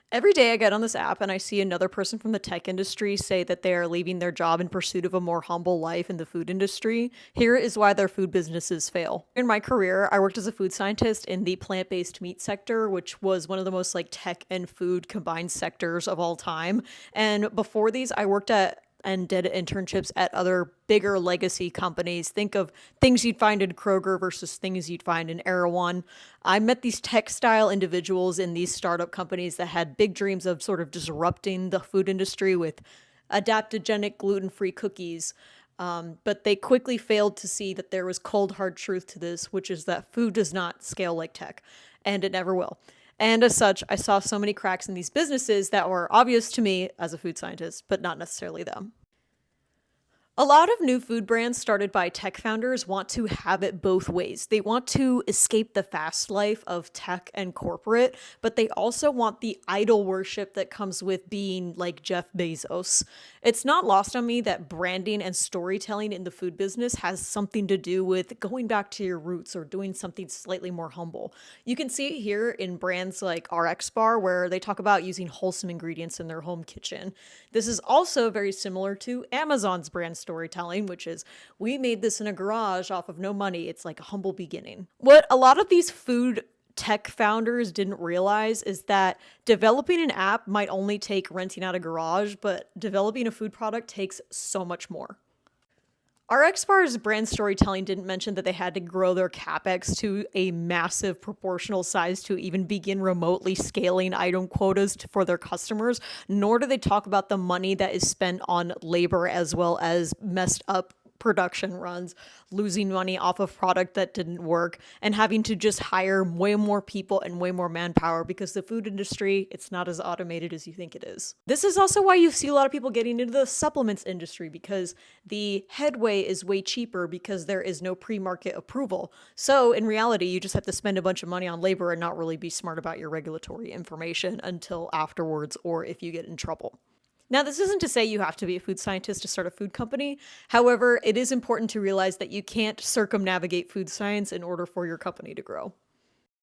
Every day I get on this app and I see another person from the tech industry say that they are leaving their job in pursuit of a more humble life in the food industry. Here is why their food businesses fail. In my career, I worked as a food scientist in the plant-based meat sector, which was one of the most like tech and food combined sectors of all time. And before these, I worked at and did internships at other bigger legacy companies. Think of things you'd find in Kroger versus things you'd find in Erewhon. I met these textile individuals in these startup companies that had big dreams of sort of disrupting the food industry with adaptogenic gluten free cookies. But they quickly failed to see that there was cold, hard truth to this, which is that food does not scale like tech, and it never will. And as such, I saw so many cracks in these businesses that were obvious to me as a food scientist, but not necessarily them. A lot of new food brands started by tech founders want to have it both ways. They want to escape the fast life of tech and corporate, but they also want the idol worship that comes with being like Jeff Bezos. It's not lost on me that branding and storytelling in the food business has something to do with going back to your roots or doing something slightly more humble. You can see it here in brands like RX Bar, where they talk about using wholesome ingredients in their home kitchen. This is also very similar to Amazon's brand storytelling, which is we made this in a garage off of no money. It's like a humble beginning. What a lot of these food tech founders didn't realize is that developing an app might only take renting out a garage, but developing a food product takes so much more. RX Bar's brand storytelling didn't mention that they had to grow their capex to a massive proportional size to even begin remotely scaling item quotas for their customers, nor do they talk about the money that is spent on labor as well as messed up production runs, losing money off of product that didn't work, and having to just hire way more people and way more manpower because the food industry, it's not as automated as you think it is. This is also why you see a lot of people getting into the supplements industry because the headway is way cheaper because there is no pre-market approval. So in reality, you just have to spend a bunch of money on labor and not really be smart about your regulatory information until afterwards or if you get in trouble. Now, this isn't to say you have to be a food scientist to start a food company. However, it is important to realize that you can't circumnavigate food science in order for your company to grow.